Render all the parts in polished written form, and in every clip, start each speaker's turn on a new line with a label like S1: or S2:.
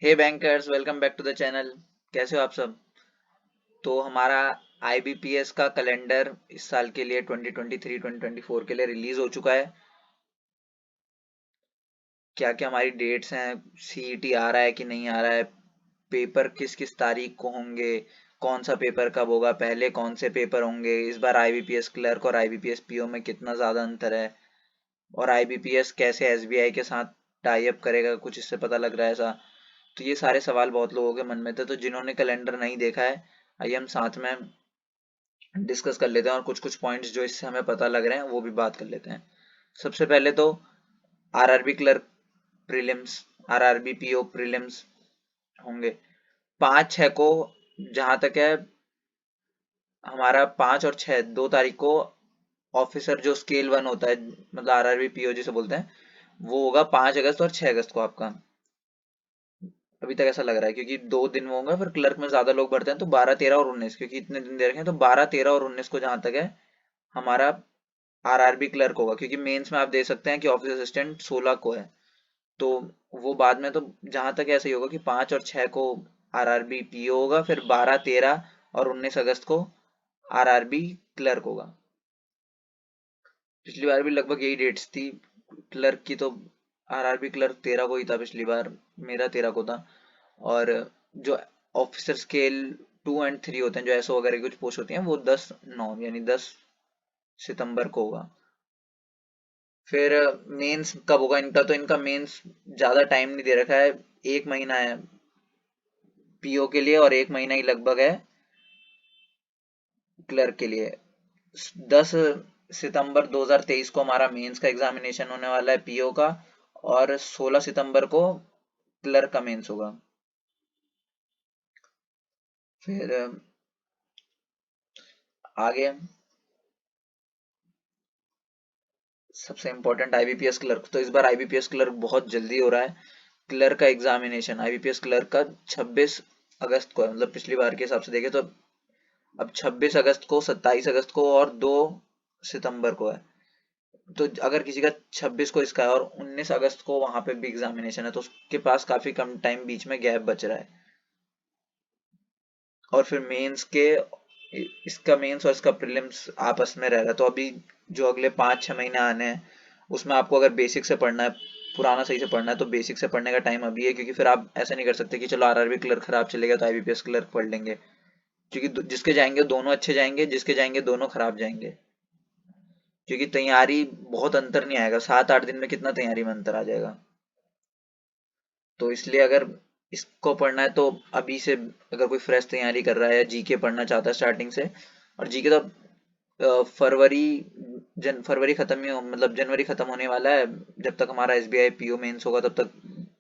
S1: Hey bankers, welcome back to the channel. कैसे हो आप सब? तो हमारा आईबीपीएस का कैलेंडर इस साल के लिए 2023-2024 के लिए रिलीज हो चुका है। क्या क्या हमारी डेट्स हैं, सीईटी आ रहा है कि नहीं आ रहा है, पेपर किस किस तारीख को होंगे, कौन सा पेपर कब होगा, पहले कौन से पेपर होंगे, इस बार आईबीपीएस क्लर्क और आईबीपीएस पीओ में कितना ज़्यादा अंतर है, और आईबीपीएस कैसे एसबीआई के साथ टाई अप करेगा, कुछ इससे पता लग रहा है ऐसा। तो ये सारे सवाल बहुत लोगों के मन में थे, तो जिन्होंने कैलेंडर नहीं देखा है, आइए हम साथ में डिस्कस कर लेते हैं और कुछ कुछ पॉइंट्स जो इससे हमें पता लग रहे हैं वो भी बात कर लेते हैं। सबसे पहले तो RRB clerk prelims, RRB PO prelims होंगे 5-6 को। जहां तक है हमारा 5 और 6 2 तारीख को ऑफिसर जो स्केल 1 होता है, मतलब आरआरबी पीओ जिसे बोलते हैं, वो होगा 5 अगस्त और 6 अगस्त को आपका। अभी तक ऐसा लग रहा है क्योंकि 2 दिन वो होंगे, फिर क्लर्क में ज्यादा लोग भरते हैं तो 12, 13 और 19, क्योंकि इतने दिन दे रखे हैं, तो 12, 13 और 19 को जहां तक है हमारा आरआरबी क्लर्क होगा, क्योंकि मेंस में आप दे सकते हैं कि ऑफिस असिस्टेंट 16 को है। तो वो बाद में, तो जहां तक ऐसे ही होगा कि 5 और 6 को आरआरबी पीओ होगा, फिर 12, 13 और 19 अगस्त को आरआरबी क्लर्क होगा। पिछली बार भी लगभग यही डेट्स थी क्लर्क की, तो आरआरबी क्लर्क 13 को ही था पिछली बार, मेरा 13 को था। और जो ऑफिसर स्केल 2 और 3 होते हैं, जो एसओ वगैरह की कुछ पोस्ट होती हैं, वो 10/9 यानी 10 सितंबर को होगा। फिर मेंस कब होगा इनका? तो इनका मेंस ज्यादा टाइम नहीं दे रखा है, 1 महीना है पीओ के लिए और 1 महीना ही लगभग है क्लर्क के लिए। 10 सितंबर 2023 को हमारा मेंस का एग्जामिनेशन होने वाला है पीओ का, और 16 सितंबर को क्लर्क का मेंस होगा। फिर आगे सबसे इम्पोर्टेंट आईबीपीएस क्लर्क, तो इस बार आईबीपीएस क्लर्क बहुत जल्दी हो रहा है। क्लर्क का एग्जामिनेशन आईबीपीएस क्लर्क का 26 अगस्त को है, मतलब पिछली बार के हिसाब से देखें तो अब 26 अगस्त को, 27 अगस्त को और 2 सितंबर को है। तो अगर किसी का 26 को इसका है और 19 अगस्त को वहां पे भी एग्जामिनेशन है, तो उसके पास काफी कम टाइम बीच में गैप बच रहा है। और फिर मेंस के, इसका मेंस और इसका प्रीलिम्स आपस में रह रहा है, तो अभी जो अगले 5-6 महीने आने हैं उसमें आपको अगर बेसिक से पढ़ना है, पुराना सही से पढ़ना है, तो बेसिक से पढ़ने का टाइम अभी है, क्योंकि फिर आप ऐसा नहीं कर सकते कि चलो आरआरबी क्लर्क खराब चलेगा तो आईबीपीएस क्लर्क पढ़ लेंगे, क्योंकि जिसके जाएंगे दोनों अच्छे जाएंगे, जिसके जाएंगे दोनों खराब जाएंगे। क्योंकि तैयारी बहुत अंतर नहीं आएगा, 7-8 दिन में कितना तैयारी में अंतर आ जाएगा। तो इसलिए अगर इसको पढ़ना है तो अभी से, अगर कोई फ्रेश तैयारी कर रहा है या जीके पढ़ना चाहता है स्टार्टिंग से, और जीके तो फरवरी, फरवरी खत्म ही हो, मतलब जनवरी खत्म होने वाला है, जब तक हमारा एसबीआई पीओ मेंस होगा तब तक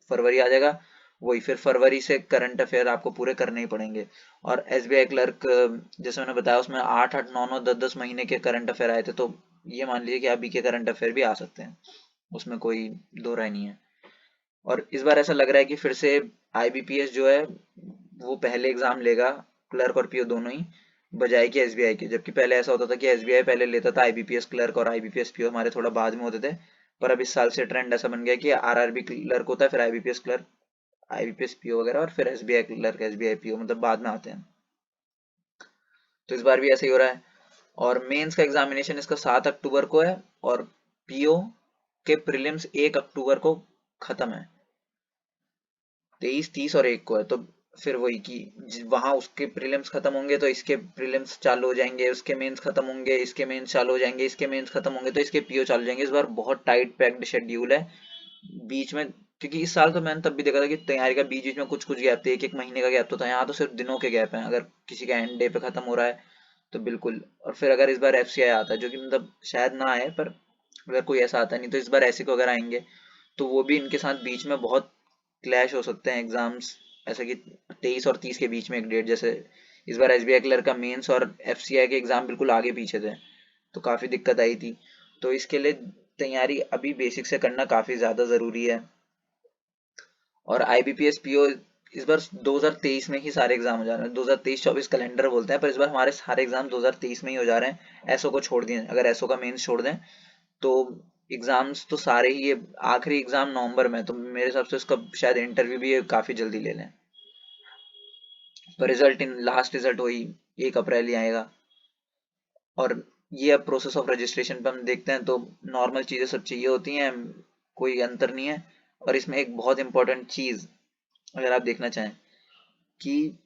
S1: फरवरी आ जाएगा। वही फिर फरवरी से करंट अफेयर आपको पूरे करने ही पड़ेंगे। और एसबीआई क्लर्क, जैसे मैंने बताया, उसमें 8-8 9-9 10-10 महीने के करंट अफेयर आए थे, तो ये मान लीजिए कि अभी के करंट अफेयर भी आ सकते हैं, उसमें कोई दो राय नहीं है। और इस बार ऐसा लग रहा है कि फिर से आईबीपीएस जो है वो पहले एग्जाम लेगा, क्लर्क और पीओ दोनों ही, बजाय कि एसबीआई के। जबकि पहले ऐसा होता था कि एसबीआई पहले लेता था आईबीपीएस क्लर्क और आईबीपीएस पीओ हमारे थोड़ा बाद में होते थे। पर अब इस साल से ट्रेंड ऐसा बन गया कि आरआरबी क्लर्क होता है, फिर आईबीपीएस क्लर्क, आईबीपीएस पीओ वगैरह, और फिर एसबीआई क्लर्क एसबीआई पीओ, मतलब बाद में आते हैं। तो इस बार भी ऐसे ही हो रहा है। और मेंस का एग्जामिनेशन इसका 7 अक्टूबर को है, और पीओ के प्रीलिम्स 1 अक्टूबर को खत्म है। 23, 30 और 1 को है, तो फिर वही कि वहां उसके प्रीलिम्स खत्म होंगे तो इसके प्रीलिम्स चालू हो जाएंगे, उसके मेंस खत्म होंगे, इसके मेंस चालू हो जाएंगे, इसके मेंस खत्म होंगे तो इसके पीओ चालू हो जाएंगे। इस बार बहुत टाइट पैक्ड शेड्यूल है बीच में, क्योंकि इस साल तो मैंने तब भी देखा था कि तैयारी का बीच बीच में कुछ कुछ गैप थे, 1-1 महीने का गैप तो था, यहाँ तो सिर्फ दिनों के गैप है, अगर किसी का एंड डे पे खत्म हो रहा है तो बिल्कुल। और फिर अगर इस बार एफसीआई आता है, जो कि मतलब शायद ना आए, पर अगर कोई ऐसा आता नहीं तो इस बार ऐसे को अगर आएंगे तो वो भी इनके साथ बीच में बहुत क्लैश हो सकते हैं एग्जाम्स, ऐसा कि 23 और 30 के बीच में एक डेट, जैसे इस बार एसबीआई क्लर्क का मेंस और एफसीआई के एग्जाम बिल्कुल आगे पीछे थे, तो काफी दिक्कत आई थी। तो इसके लिए तैयारी अभी बेसिक से करना काफी ज्यादा जरूरी है। और आईबीपीएस पीओ इस बार 2023 में ही सारे एग्जाम हो जा रहे हैं, 2023-24 कैलेंडर बोलते हैं, पर इस बार हमारे सारे एग्जाम 2023 में ही हो जा रहे हैं, एसओ को छोड़ दिए। अगर एसओ का मेंस छोड़ दें तो एग्जाम्स तो सारे ही, ये आखिरी एग्जाम नवंबर में, तो मेरे हिसाब से उसका शायद इंटरव्यू भी ये काफी जल्दी ले लें। पर रिजल्ट इन लास्ट रिजल्ट वही 1 अप्रैल ही आएगा। और ये अब प्रोसेस ऑफ रजिस्ट्रेशन पे हम देखते हैं तो नॉर्मल चीजें सब चाहिए होती हैं, कोई अंतर नहीं है। और इसमें एक बहुत इंपॉर्टेंट चीज अगर आप देखना चाहें कि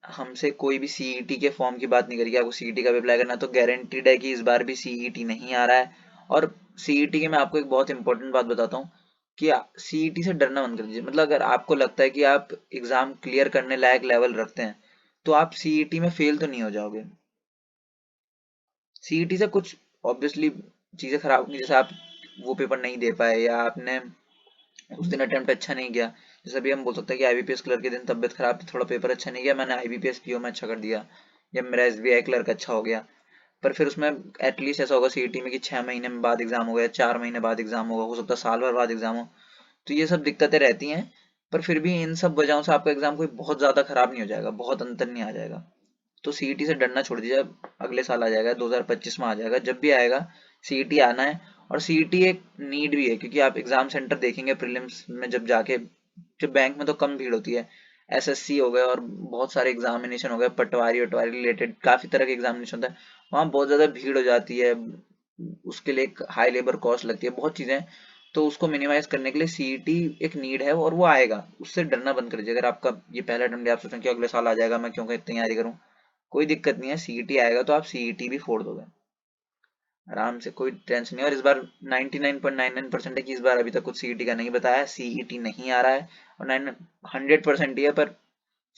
S1: हमसे कोई भी सीईटी के फॉर्म की बात नहीं करेगी, आपको सीईटी का भी अप्लाई करना है, तो गारंटीड है कि इस बार भी सीईटी नहीं आ रहा है। और सीईटी के मैं आपको एक बहुत इंपॉर्टेंट बात बताता हूँ कि सीईटी से डरना बंद कर दीजिए। मतलब अगर आपको लगता है कि आप एग्जाम क्लियर करने लायक लेवल रखते हैं तो आप सीईटी में फेल तो नहीं हो जाओगे। सीईटी से कुछ ऑब्वियसली चीजें खराब होंगी, जैसे आप वो पेपर नहीं दे पाए या आपने उस दिन अटेम्प्ट अच्छा नहीं किया। जैसे अभी हम बोल सकते हैं कि आईबीपीएस क्लर्क के दिन तबियत खराब थी, थोड़ा पेपर अच्छा नहीं किया, मैंने आईबीपीएस पीओ में अच्छा कर दिया, या मेरा एसबीआई क्लर्क अच्छा हो गया। पर फिर उसमें एटलीस्ट ऐसा होगा सीईटी में कि 6 महीने में बाद एग्जाम हो गया, 4 महीने बाद एग्जाम होगा, हो सकता है साल भर बाद एग्जाम हो। तो ये सब दिक्कतें रहती हैं। पर फिर भी इन सब वजहों से आपका एग्जाम कोई बहुत ज्यादा खराब नहीं हो जाएगा, बहुत अंतर नहीं आ जाएगा। तो सीईटी से डरना छोड़ दीजिए, अब अगले साल आ जाएगा, 2025 में आ जाएगा, जब भी आएगा सीईटी आना है। और सीईटी एक नीड भी है, क्योंकि आप एग्जाम सेंटर देखेंगे प्रीलिम्स में जब जाके, जब बैंक में तो कम भीड़ होती है, एसएससी हो गए और बहुत सारे एग्जामिनेशन हो गए, पटवारी वटवारी रिलेटेड काफी तरह के एग्जामिनेशन होता है, वहाँ बहुत ज्यादा भीड़ हो जाती है, उसके लिए एक हाई लेबर कॉस्ट लगती है, बहुत चीजें हैं। तो उसको मिनिमाइज करने के लिए सीईटी एक नीड है और वो आएगा, उससे डरना बंद कर दीजिए। अगर आपका ये पहला अटेम्प्ट है, आप सोचें कि अगले साल आ जाएगा, मैं क्यों तैयारी करूं, कोई दिक्कत नहीं है, सीईटी आएगा तो आप सीईटी भी फोड़ दोगे आराम से, कोई टेंशन नहीं। और इस बार 99.99% है कि इस बार अभी तक कुछ सीईटी का नहीं बताया, सीईटी नहीं आ रहा है। और 100% ही है, पर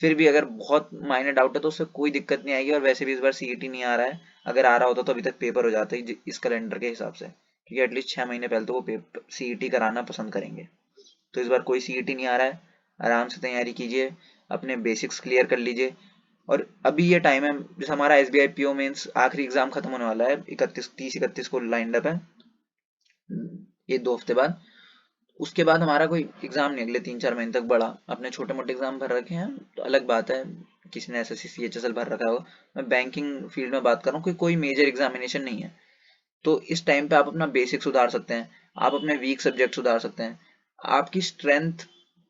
S1: फिर भी अगर बहुत माइनर डाउट है तो उससे कोई दिक्कत नहीं आएगी। और वैसे भी इस बार सीईटी नहीं आ रहा है, अगर आ रहा होता तो अभी तक पेपर हो जाते इस कैलेंडर के हिसाब से, क्योंकि एटलीस्ट 6 महीने पहले तो वो सीईटी कराना पसंद करेंगे। तो इस बार कोई सीईटी नहीं आ रहा है, आराम से तैयारी कीजिए, अपने बेसिक्स क्लियर कर लीजिए। और अभी ये टाइम है, जैसे हमारा एसबीआई पीओ मेंस आखिरी एग्जाम खत्म होने वाला है, 31 को लाइंड अप है, ये 2 हफ्ते बाद। उसके बाद हमारा कोई एग्जाम नहीं अगले 3-4 महीने तक बड़ा। अपने छोटे मोटे एग्जाम भर रखे हैं तो अलग बात है, किसी ने एसएससी सीएचएसएल भर रखा होगा, मैं बैंकिंग फील्ड में बात कर रहा हूँ, कोई मेजर एग्जामिनेशन नहीं है। तो इस टाइम पे आप अपना बेसिक सुधार सकते हैं, आप अपने वीक सब्जेक्ट सुधार सकते हैं। आपकी स्ट्रेंथ,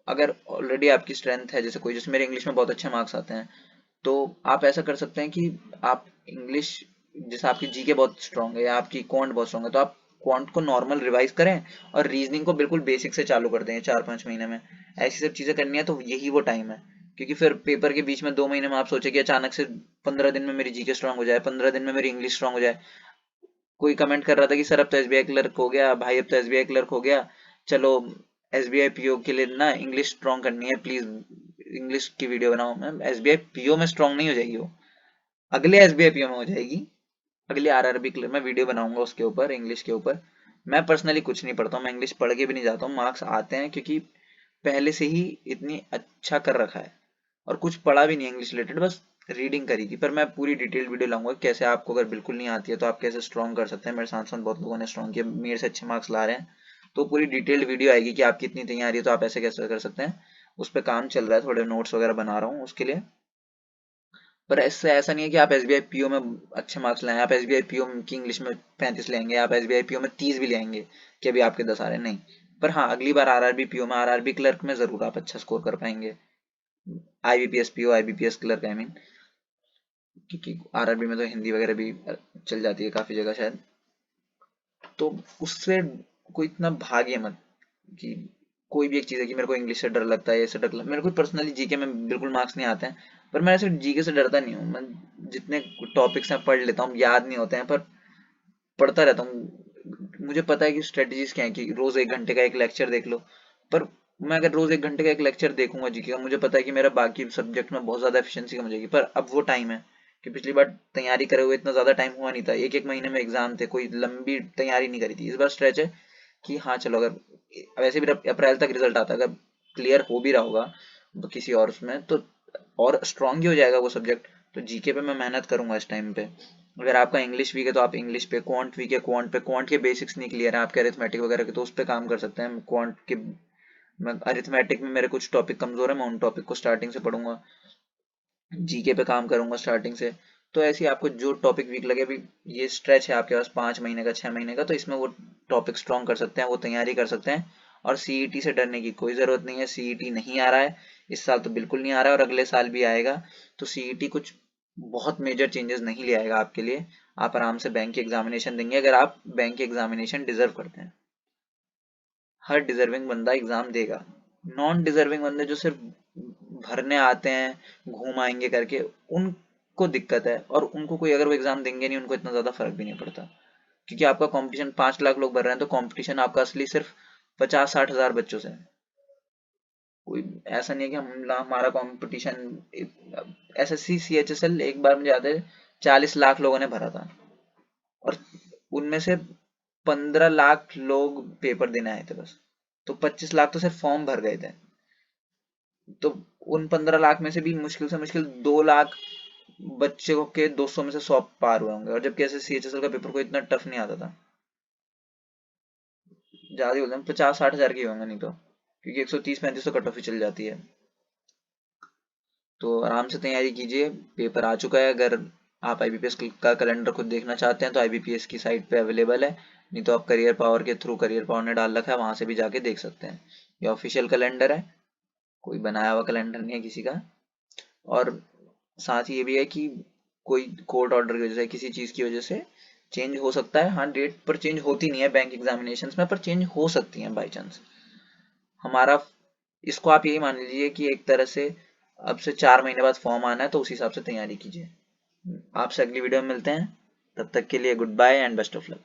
S1: अगर ऑलरेडी आपकी स्ट्रेंथ है, जैसे कोई, जैसे मेरे इंग्लिश में बहुत अच्छे मार्क्स आते हैं, तो आप ऐसा कर सकते हैं कि आप इंग्लिश, जैसे आपकी जीके बहुत स्ट्रांग है या आपकी क्वांट बहुत स्ट्रांग है, तो आप क्वांट को नॉर्मल रिवाइज करें और रीजनिंग को बिल्कुल बेसिक से चालू कर दें 4-5 महीने में। ऐसी सब चीजें करनी है तो यही वो टाइम है। क्योंकि फिर पेपर के बीच में 2 महीने में आप सोचे कि अचानक से 15 दिन में मेरी जीके स्ट्रांग हो जाए, 15 दिन में मेरी इंग्लिश स्ट्रांग हो जाए। कोई कमेंट कर रहा था कि सर अब तो एसबीआई क्लर्क हो गया भाई, अब तो एसबीआई क्लर्क हो गया, चलो एसबीआई पीओ के लिए ना इंग्लिश स्ट्रांग करनी है, प्लीज इंग्लिश की वीडियो बनाओ। मैम एसबीआई पीओ में स्ट्रांग नहीं हो जाएगी वो, अगले एसबीआई पीओ में हो जाएगी, अगले आरआरबी क्लर्क में वीडियो बनाऊंगा उसके ऊपर, इंग्लिश के ऊपर। मैं पर्सनली कुछ नहीं पढ़ता हूँ, मैं इंग्लिश पढ़ के भी नहीं जाता हूँ, मार्क्स आते हैं क्योंकि पहले से ही इतनी अच्छा कर रखा है। और कुछ पढ़ा भी नहीं इंग्लिश रिलेटेड, बस रीडिंग करी थी। पर मैं पूरी डिटेल्ड वीडियो लाऊंगा कैसे आपको, अगर बिल्कुल नहीं आती है तो आप कैसे स्ट्रॉन्ग कर सकते हैं। मेरे साथ साथ बहुत लोगों ने स्ट्रॉन्ग किया, मेरे से अच्छे मार्क्स ला रहे हैं। तो पूरी डिटेल्ड वीडियो आएगी कि आपकी इतनी तैयारी है तो आप ऐसे कैसे कर सकते हैं। उस पर काम चल रहा है, थोड़े नोट्स वगैरह बना रहा हूँ उसके लिए। पर इससे ऐसा नहीं है कि आप एसबीआई पीओ में अच्छे मार्क्स लाएं, आप एसबीआई पीओ की इंग्लिश में 35 लेंगे, आप एसबीआई पीओ में 30 भी लेंगे कि अभी आपके 10 आ रहे हैं, नहीं। पर हाँ, अगली बार आरआरबी पीओ में, आरआरबी क्लर्क में जरूर आप अच्छा स्कोर कर पाएंगे। IBPS PO, IBPS clerk I mean, क्योंकि आरआरबी में तो हिंदी वगैरह भी चल जाती है काफी जगह शायद। तो उससे कोई इतना भागिए मत कि कोई भी एक चीज है कि मेरे को इंग्लिश से डर लगता है, ऐसे डर लगता है। मेरे को पर्सनली जीके में बिल्कुल मार्क्स नहीं आते हैं, पर मैं ऐसे जीके से डरता नहीं हूँ। मैं जितने टॉपिक्स हैं पढ़ लेता हूँ, याद नहीं होते हैं पर पढ़ता रहता हूँ। मुझे पता है कि स्ट्रेटजीज क्या है, कि रोज 1 घंटे का एक लेक्चर देख लो। पर मैं अगर रोज 1 घंटे का एक लेक्चर देखूंगा जीके का, मुझे पता है कि मेरा बाकी सब्जेक्ट में बहुत ज्यादा एफिशिएंसी कम हो जाएगी। पर अब वो टाइम है कि पिछली बार तैयारी करे हुए इतना ज्यादा टाइम हुआ नहीं था, एक एक महीने में एग्जाम थे, कोई लंबी तैयारी नहीं करी थी। इस बार स्ट्रेच है कि हाँ चलो, अगर वैसे भी अप्रैल तक रिजल्ट आता है, अगर क्लियर हो भी रहा होगा किसी और उसमें तो और स्ट्रांग ही हो जाएगा वो सब्जेक्ट। तो जीके पे मैं मेहनत करूंगा इस टाइम पे। अगर आपका इंग्लिश वीक है तो आप इंग्लिश पे, क्वांट वीक है क्वांट पे, क्वांट के बेसिक्स नहीं क्लियर है आपके अरिथमेटिक वगैरह के, तो उस पे काम कर सकते हैं। क्वांट के, मैं अरिथमेटिक में मेरे कुछ टॉपिक कमजोर है, मैं उन टॉपिक को स्टार्टिंग से पढ़ूंगा, जीके पे काम करूंगा स्टार्टिंग से। तो ऐसे ही आपको जो टॉपिक वीक लगे, अभी ये स्ट्रेच है आपके पास 5 महीने का 6 महीने का, तो इसमें वो टॉपिक स्ट्रॉन्ग कर सकते हैं, वो तैयारी कर सकते हैं। और सीईटी से डरने की कोई ज़रूरत नहीं है। सीईटी नहीं आ रहा है इस साल, तो बिल्कुल नहीं आ रहा है, और अगले साल भी आएगा तो सीईटी कुछ बहुत मेजर चेंजेस नहीं ले आएगा आपके लिए। आप आराम से बैंक की एग्जामिनेशन देंगे अगर आप बैंक की एग्जामिनेशन डिजर्व करते हैं। हर डिजर्विंग बंदा एग्जाम देगा। नॉन डिजर्विंग बंदे जो सिर्फ भरने आते हैं घूम आएंगे करके, उनको दिक्कत है, और उनको कोई अगर वो एग्जाम देंगे नहीं उनको इतना ज्यादा फर्क भी नहीं पड़ता, क्योंकि आपका कंपटीशन 5 लाख लोग भर रहे हैं, तो कंपटीशन आपका असली सिर्फ 50-60 हजार बच्चों से है। कोई ऐसा नहीं है कि हमारा कंपटीशन। एसएससी सीएचएसएल एक बार मुझे याद है 40 लाख लोगों ने भरा था, और उनमें से 15 लाख लोग पेपर देने आए थे बस, तो 25 लाख तो सिर्फ फॉर्म भर गए थे। तो उन 15 लाख में से भी मुश्किल से मुश्किल 2 लाख बच्चों के 200 में से 100 पार हुए होंगे, और जबकि ऐसे सीएचएसएल का पेपर कोई इतना टफ नहीं आता था। ज्यादा ही बोलते हैं 50-60 हजार के होंगे नहीं तो, क्योंकि 130-135 तो कट ऑफ ही चल जाती है। तो आराम से तैयारी कीजिए, पेपर आ चुका है। अगर आप आईबीपीएस का कैलेंडर खुद देखना चाहते हैं तो आईबीपीएस की साइट पे अवेलेबल है, नहीं तो आप करियर पावर के थ्रू, करियर पावर ने डाल रखा है, वहां से भी जाके देख सकते हैं। ये ऑफिशियल कैलेंडर है, कोई बनाया हुआ कैलेंडर नहीं है किसी का। और साथ ही ये भी है कि कोई कोर्ट ऑर्डर की वजह से, किसी चीज की वजह से चेंज हो सकता है। हाँ, डेट पर चेंज होती नहीं है बैंक एग्जामिनेशंस में, पर चेंज हो सकती है बाई चांस। हमारा, इसको आप यही मान लीजिए कि एक तरह से अब से 4 महीने बाद फॉर्म आना है, तो उस हिसाब से तैयारी कीजिए। आपसे अगली वीडियो में मिलते हैं, तब तक के लिए good bye and best of luck.